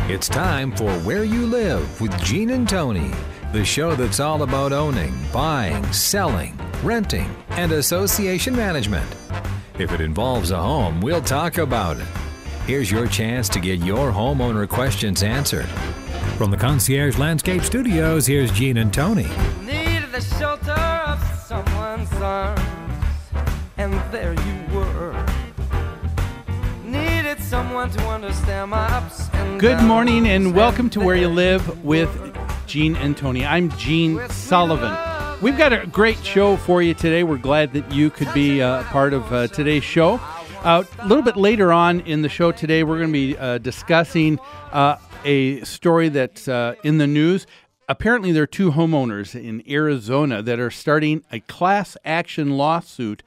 It's time for Where You Live with Gene and Tony, the show that's all about owning, buying, selling, renting, and association management. If it involves a home, we'll talk about it. Here's your chance to get your homeowner questions answered. From the Concierge Landscape Studios, here's Gene and Tony. Needed the shelter of someone's arms, and there you were. Needed someone to understand my ups and Good downs. morning and welcome to Where You Live with Gene and Tony. I'm Gene Sullivan. We've got a great show for you today. We're glad that you could be part of today's show. A little bit later on in the show today, we're going to be discussing a story that's in the news. Apparently, there are two homeowners in Arizona that are starting a class action lawsuit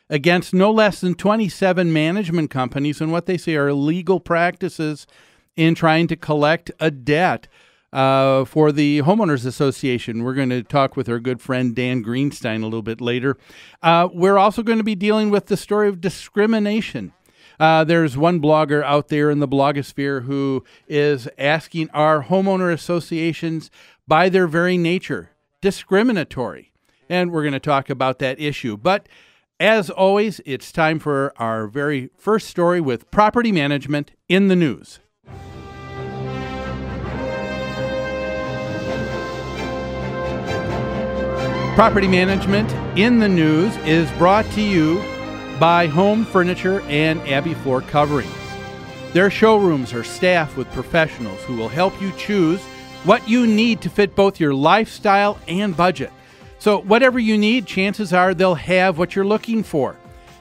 against no less than 27 management companies and what they say are illegal practices in trying to collect a debt for the Homeowners Association. We're going to talk with our good friend Dan Greenstein a little bit later. We're also going to be dealing with the story of discrimination. There's one blogger out there in the blogosphere who is asking our homeowner associations, by their very nature, discriminatory. And we're going to talk about that issue. But as always, it's time for our very first story with property management in the news. Property management in the news is brought to you by Home Furniture and Abbey Floor Coverings. Their showrooms are staffed with professionals who will help you choose what you need to fit both your lifestyle and budget. So whatever you need, chances are they'll have what you're looking for.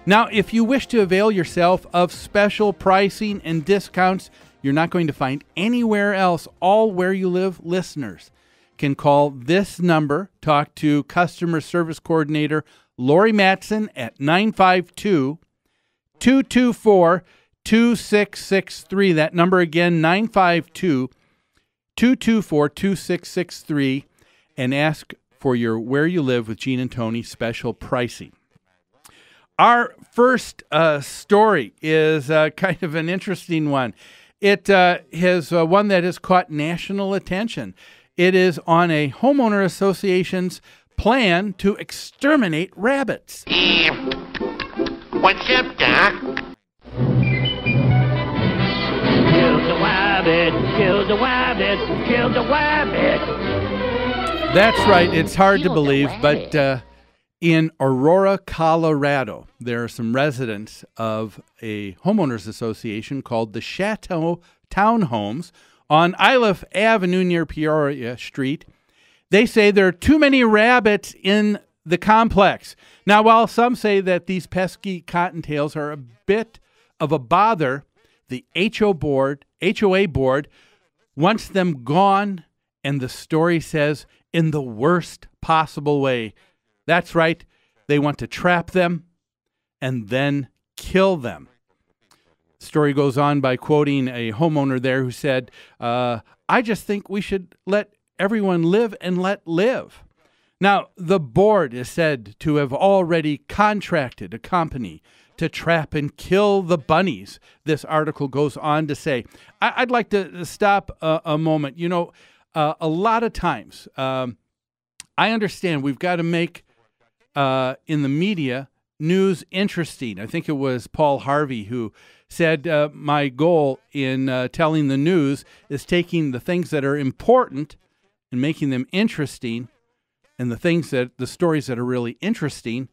Now, if you wish to avail yourself of special pricing and discounts you're not going to find anywhere else, all Where You Live listeners can call this number, talk to Customer Service Coordinator Lori Matson at 952-224-2663. That number again, 952-224-2663, and ask for your Where You Live with Gene and Tony special pricing. Our first story is kind of an interesting one. It is one that has caught national attention. It is on a homeowner association's plan to exterminate rabbits. What's up, Doc? Kill the rabbit, kill the rabbit, kill the rabbit. That's right. It's hard to believe, but in Aurora, Colorado, there are some residents of a homeowners association called the Chateau Townhomes on Iliff Avenue near Peoria Street. They say there are too many rabbits in the complex. Now, while some say that these pesky cottontails are a bit of a bother, the HOA board wants them gone, and the story says in the worst possible way. That's right. They want to trap them and then kill them. The story goes on by quoting a homeowner there who said, I just think we should let everyone live and let live. Now, the board is said to have already contracted a company to trap and kill the bunnies, this article goes on to say. I'd like to stop a moment. You know, a lot of times, I understand we've got to make, in the media, news interesting. I think it was Paul Harvey who said, my goal in telling the news is taking the things that are important and making them interesting, and the stories that are really interesting,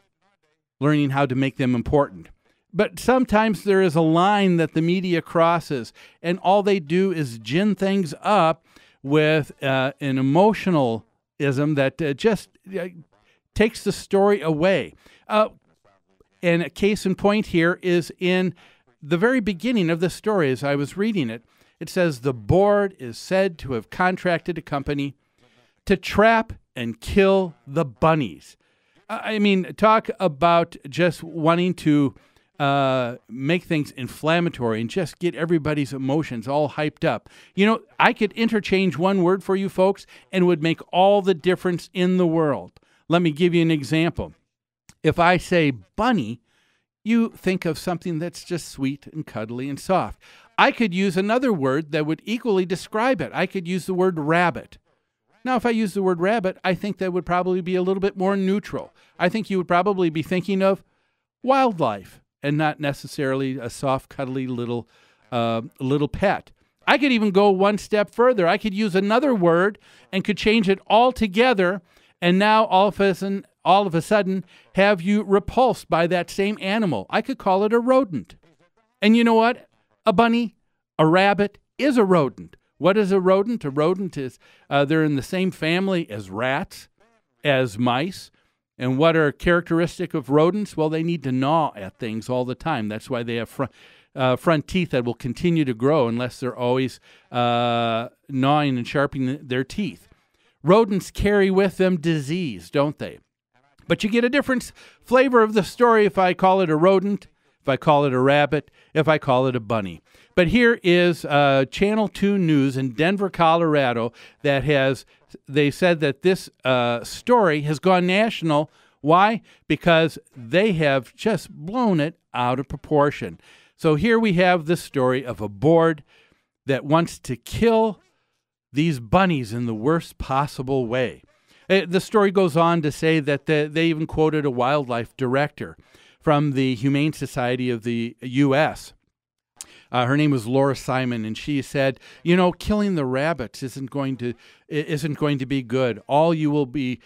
learning how to make them important. But sometimes there is a line that the media crosses, and all they do is gin things up with an emotionalism that just takes the story away. And a case in point here is in the very beginning of the story. As I was reading it, it says the board is said to have contracted a company to trap and kill the bunnies. I mean, talk about just wanting to make things inflammatory and just get everybody's emotions all hyped up. You know, I could interchange one word for you folks and it would make all the difference in the world. Let me give you an example. If I say bunny, you think of something that's just sweet and cuddly and soft. I could use another word that would equally describe it. I could use the word rabbit. Now, if I use the word rabbit, I think that would probably be a little bit more neutral. I think you would probably be thinking of wildlife and not necessarily a soft, cuddly little pet. I could even go one step further. I could use another word and could change it altogether, and now all of a sudden have you repulsed by that same animal. I could call it a rodent. And you know what? A bunny, a rabbit is a rodent. What is a rodent? A rodent is, they're in the same family as rats, as mice. And what are characteristic of rodents? Well, they need to gnaw at things all the time. That's why they have front teeth that will continue to grow unless they're always gnawing and sharpening their teeth. Rodents carry with them disease, don't they? But you get a different flavor of the story if I call it a rodent, if I call it a rabbit, if I call it a bunny. But here is Channel 2 News in Denver, Colorado, they said that this story has gone national. Why? Because they have just blown it out of proportion. So here we have the story of a board that wants to kill these bunnies in the worst possible way. The story goes on to say that they even quoted a wildlife director from the Humane Society of the U.S. Her name was Laura Simon, and she said, killing the rabbits isn't going to be good. All you will be,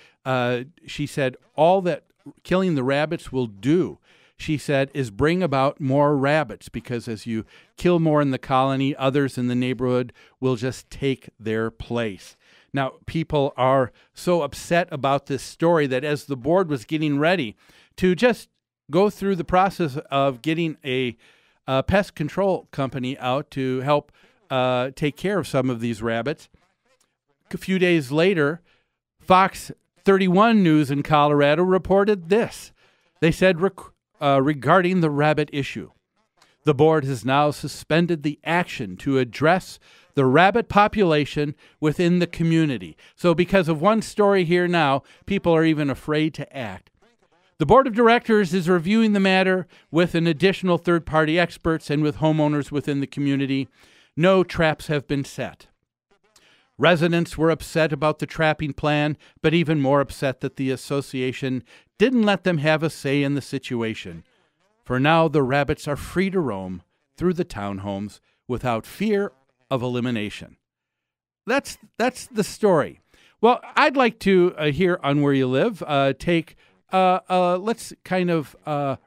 she said, all that killing the rabbits will do, she said, is bring about more rabbits, because as you kill more in the colony, others in the neighborhood will just take their place. Now, people are so upset about this story that as the board was getting ready to just go through the process of getting a pest control company out to help take care of some of these rabbits, a few days later, Fox 31 News in Colorado reported this. They said regarding the rabbit issue, the board has now suspended the action to address the rabbit population within the community. So because of one story here now, people are even afraid to act. The board of directors is reviewing the matter with an additional third-party experts and with homeowners within the community. No traps have been set. Residents were upset about the trapping plan, but even more upset that the association didn't let them have a say in the situation. For now, the rabbits are free to roam through the townhomes without fear of elimination. That's the story. Well, I'd like to here on Where You Live let's kind of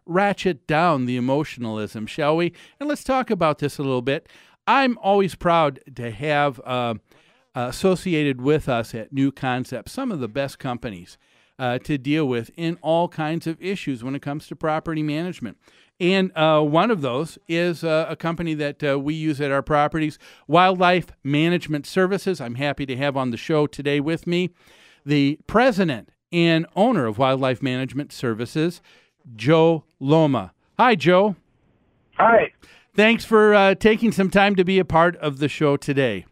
ratchet down the emotionalism, shall we? And let's talk about this a little bit. I'm always proud to have associated with us at New Concepts some of the best companies to deal with in all kinds of issues when it comes to property management. And one of those is a company that we use at our properties, Wildlife Management Services. I'm happy to have on the show today with me the president and owner of Wildlife Management Services, Joe Loma. Hi, Joe. Hi. Thanks for taking some time to be a part of the show today.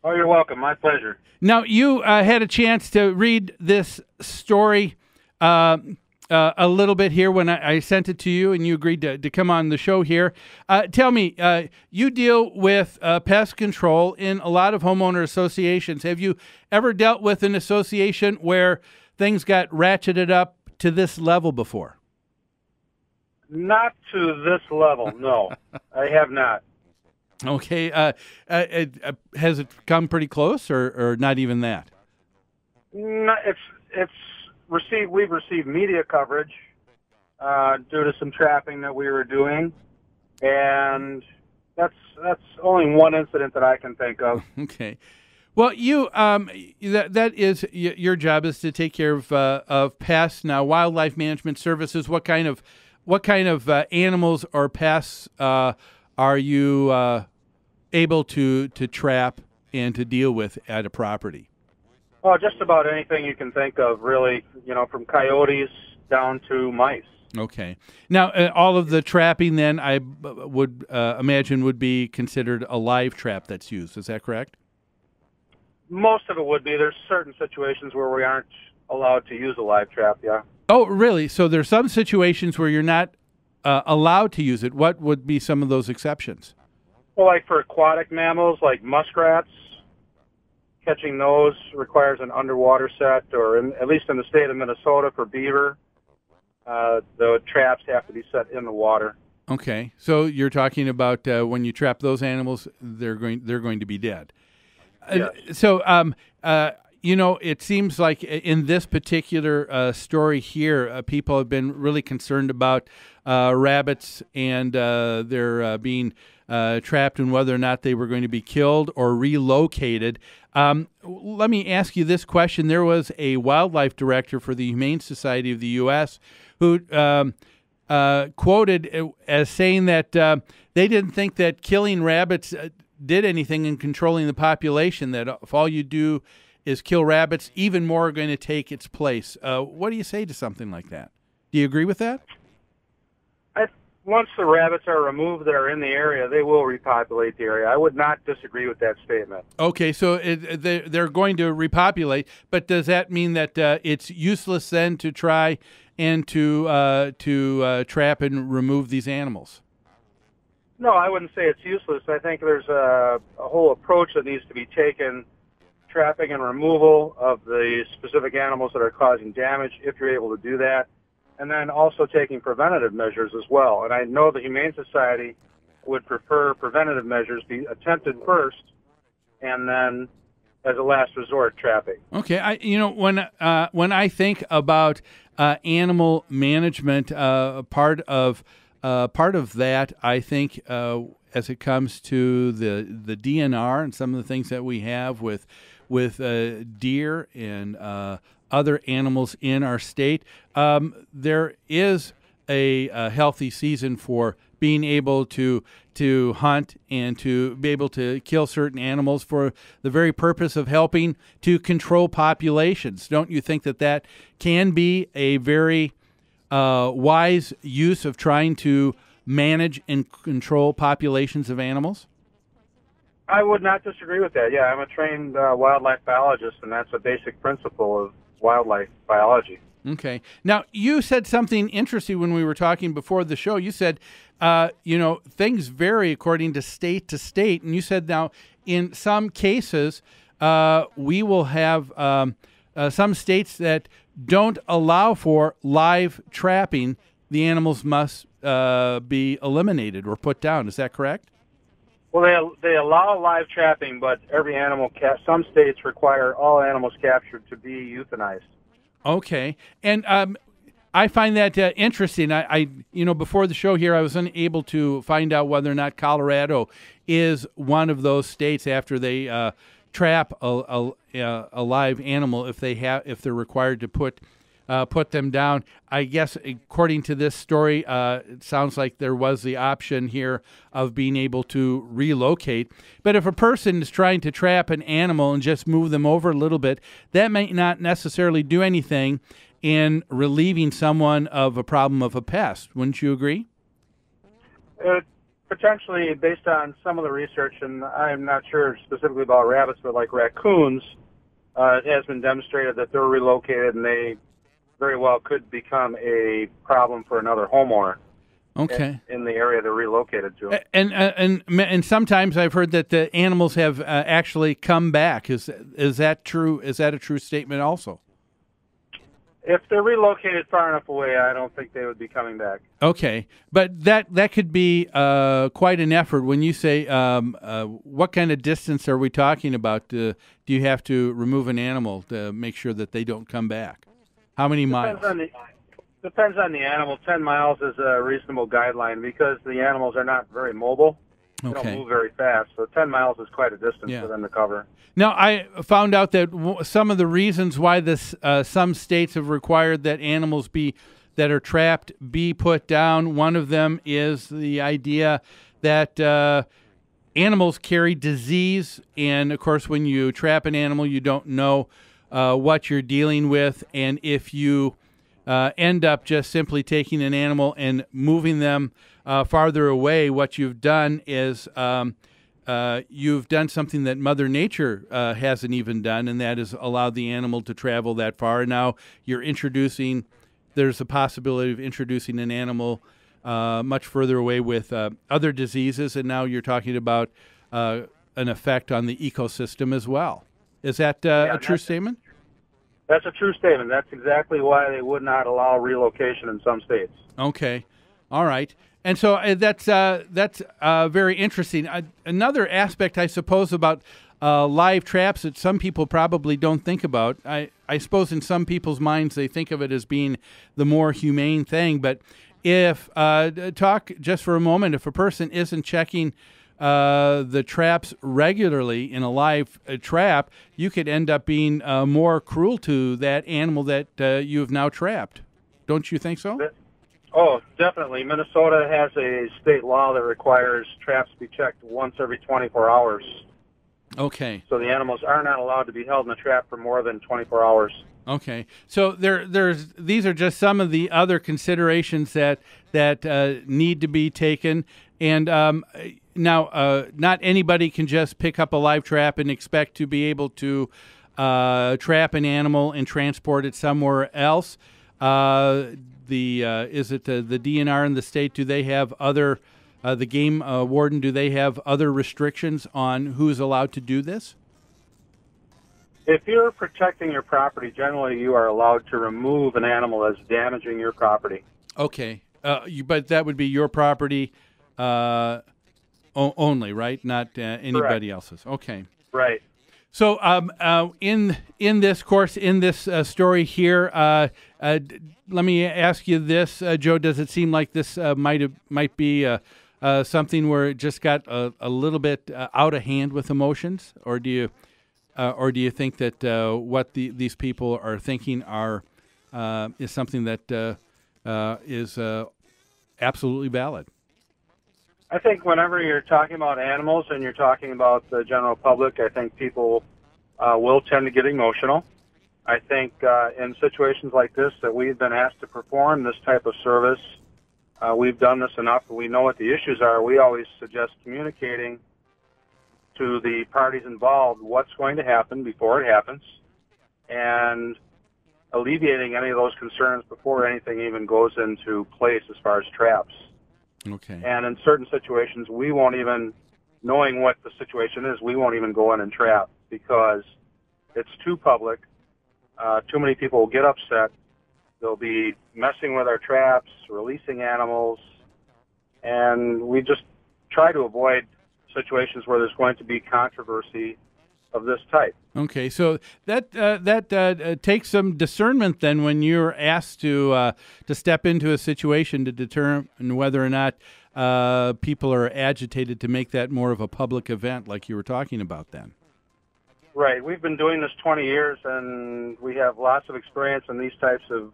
Oh, you're welcome. My pleasure. Now, you had a chance to read this story a little bit here when I sent it to you, and you agreed to come on the show here. Tell me, you deal with pest control in a lot of homeowner associations. Have you ever dealt with an association where things got ratcheted up to this level before? Not to this level, no. I have not. Okay. Has it come pretty close, or not even that? No, we've received media coverage due to some trapping that we were doing, and that's only one incident that I can think of. Okay. Well, you that is your job is to take care of pests. Now, Wildlife Management Services. What kind of animals or pests are you able to trap and to deal with at a property? Oh, just about anything you can think of, really. From coyotes down to mice. Okay. Now, all of the trapping then, I would imagine, would be considered a live trap that's used. Is that correct? Most of it would be. There's certain situations where we aren't allowed to use a live trap, yeah. Oh, really? So there's some situations where you're not allowed to use it. What would be some of those exceptions? Well, like for aquatic mammals, like muskrats, catching those requires an underwater set, or at least in the state of Minnesota for beaver, the traps have to be set in the water. Okay, so you're talking about when you trap those animals, they're going to be dead. Yes. It seems like in this particular story here, people have been really concerned about rabbits and their being trapped and whether or not they were going to be killed or relocated. Let me ask you this question. There was a wildlife director for the Humane Society of the U.S. who quoted as saying that they didn't think that killing rabbits did anything in controlling the population, that if all you do is kill rabbits, even more are going to take its place. What do you say to something like that? Do you agree with that? Once the rabbits are removed that are in the area, they will repopulate the area. I would not disagree with that statement. Okay, so they're going to repopulate, but does that mean that it's useless then to try and to trap and remove these animals? No, I wouldn't say it's useless. I think there's a whole approach that needs to be taken, trapping and removal of the specific animals that are causing damage, if you're able to do that, and then also taking preventative measures as well. And I know the Humane Society would prefer preventative measures be attempted first, and then, as a last resort, trapping. Okay, when I think about animal management, part of that, I think, as it comes to the DNR and some of the things that we have with deer and other animals in our state, there is a healthy season for being able to hunt and to be able to kill certain animals for the very purpose of helping to control populations. Don't you think that can be a very wise use of trying to manage and control populations of animals? I would not disagree with that. Yeah, I'm a trained wildlife biologist, and that's a basic principle of wildlife biology. Okay. Now, you said something interesting when we were talking before the show. You said, things vary according to state, and you said now in some cases we will have some states that don't allow for live trapping. The animals must be eliminated or put down. Is that correct? Well, they allow live trapping, but every animal, some states require all animals captured to be euthanized. Okay, and I find that interesting. I before the show here, I was unable to find out whether or not Colorado is one of those states after they trap a live animal if they're required to put them down. I guess according to this story, it sounds like there was the option here of being able to relocate. But if a person is trying to trap an animal and just move them over a little bit, that may not necessarily do anything in relieving someone of a problem of a pest. Wouldn't you agree? Potentially, based on some of the research, and I'm not sure specifically about rabbits, but like raccoons, it has been demonstrated that they're relocated and they very well could become a problem for another homeowner. Okay. In the area they're relocated to. And sometimes I've heard that the animals have actually come back. Is that true? Is that a true statement also? If they're relocated far enough away, I don't think they would be coming back. Okay, but that could be quite an effort. When you say what kind of distance are we talking about? Do you have to remove an animal to make sure that they don't come back? How many miles? Depends on the animal. 10 miles is a reasonable guideline because the animals are not very mobile. They don't move very fast, so 10 miles is quite a distance for them to cover. Now, I found out that some of the reasons why some states have required that animals that are trapped be put down, one of them is the idea that animals carry disease, and of course when you trap an animal, you don't know what you're dealing with, and if you end up just simply taking an animal and moving them farther away, what you've done is you've done something that Mother Nature hasn't even done, and that is allowed the animal to travel that far. And now there's a possibility of introducing an animal much further away with other diseases, and now you're talking about an effect on the ecosystem as well. Is that a true statement? That's a true statement. That's exactly why they would not allow relocation in some states. Okay. All right. And so that's very interesting. Another aspect, I suppose, about live traps that some people probably don't think about. I suppose in some people's minds they think of it as being the more humane thing. But if talk just for a moment, if a person isn't checking the traps regularly in a live trap, you could end up being more cruel to that animal that you have now trapped. Don't you think so? Oh, definitely. Minnesota has a state law that requires traps to be checked once every 24 hours. Okay. So the animals are not allowed to be held in a trap for more than 24 hours. Okay. So these are just some of the other considerations that need to be taken. And now, not anybody can just pick up a live trap and expect to be able to trap an animal and transport it somewhere else. Is it the DNR in the state? Do they have other the game warden? Do they have other restrictions on who's allowed to do this? If you're protecting your property, generally you are allowed to remove an animal that's damaging your property. Okay, but that would be your property only, right? Not anybody else's. Okay. Right. So, in this course, in this story here, let me ask you this, Joe. Does it seem like this might be something where it just got a little bit out of hand with emotions, or do you think that what these people are thinking is something that is absolutely valid? I think whenever you're talking about animals and you're talking about the general public, I think people will tend to get emotional. I think in situations like this that we've been asked to perform this type of service, we've done this enough. We know what the issues are. We always suggest communicating to the parties involved what's going to happen before it happens and alleviating any of those concerns before anything even goes into place as far as traps. Okay. And in certain situations, we won't even, knowing what the situation is, we won't even go in and trap because it's too public. Too many people will get upset. They'll be messing with our traps, releasing animals, and we just try to avoid situations where there's going to be controversy of this type. Okay, so that takes some discernment then when you're asked to step into a situation to determine whether or not people are agitated to make that more of a public event like you were talking about then. Right. We've been doing this 20 years, and we have lots of experience in these types of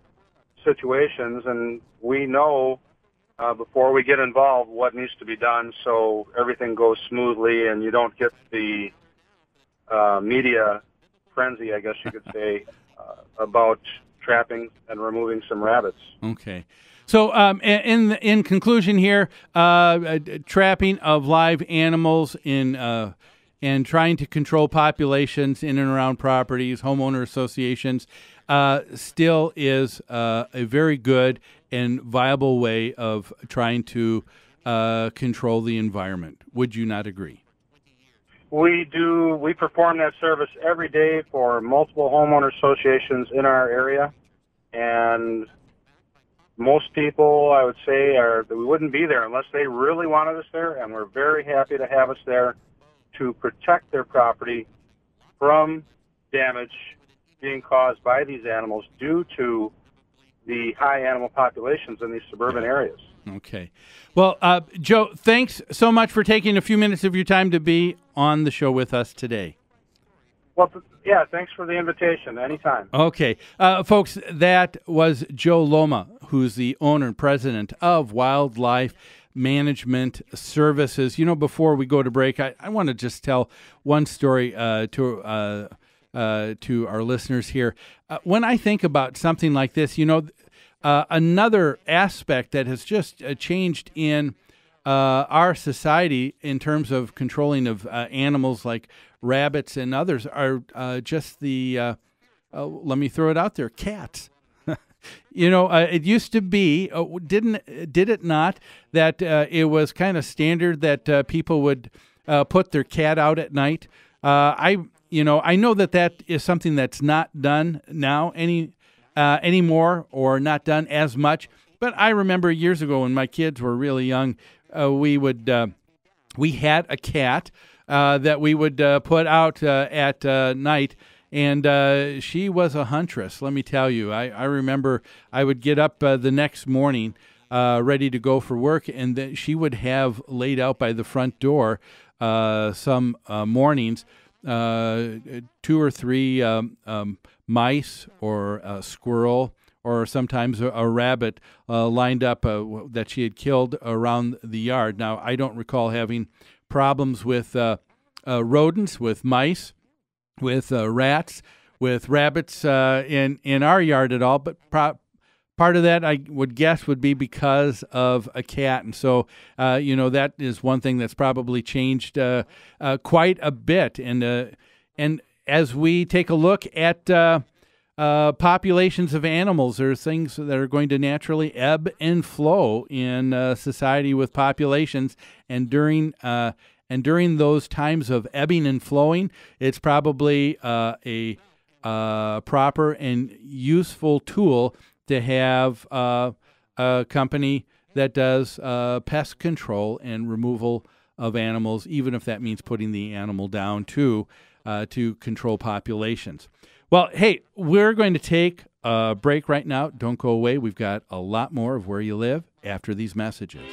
situations, and we know before we get involved what needs to be done so everything goes smoothly and you don't get the media frenzy, I guess you could say, about trapping and removing some rabbits. Okay. So in conclusion here, trapping of live animals and trying to control populations in and around properties, homeowner associations, still is a very good and viable way of trying to control the environment. Would you not agree? We do. We perform that service every day for multiple homeowner associations in our area, and most people, I would say, we wouldn't be there unless they really wanted us there, and we're very happy to have us there to protect their property from damage being caused by these animals due to the high animal populations in these suburban areas. Okay. Well, Joe, thanks so much for taking a few minutes of your time to be on the show with us today. Well, yeah, thanks for the invitation. Anytime. Okay. Folks, that was Joe Loma, who's the owner and president of Wildlife Management Services. You know, before we go to break, I want to just tell one story to our listeners here. When I think about something like this, you know, another aspect that has just changed in our society in terms of controlling of animals like rabbits and others are just the, let me throw it out there, cats. It used to be, did it not, that it was kind of standard that people would put their cat out at night. I know that is something that's not done now anymore, or not done as much. But I remember years ago when my kids were really young, we had a cat that we would put out at night. And she was a huntress, let me tell you. I remember I would get up the next morning ready to go for work, and she would have laid out by the front door some mornings 2 or 3 mice or a squirrel or sometimes a rabbit lined up that she had killed around the yard. Now, I don't recall having problems with rodents, with mice, with rats, with rabbits in our yard at all, but part of that I would guess would be because of a cat, and so that is one thing that's probably changed quite a bit. And as we take a look at populations of animals, there are things that are going to naturally ebb and flow in society with populations, and during those times of ebbing and flowing, it's probably a proper and useful tool to have a company that does pest control and removal of animals, even if that means putting the animal down to control populations. Well, hey, we're going to take a break right now. Don't go away. We've got a lot more of Where You Live after these messages.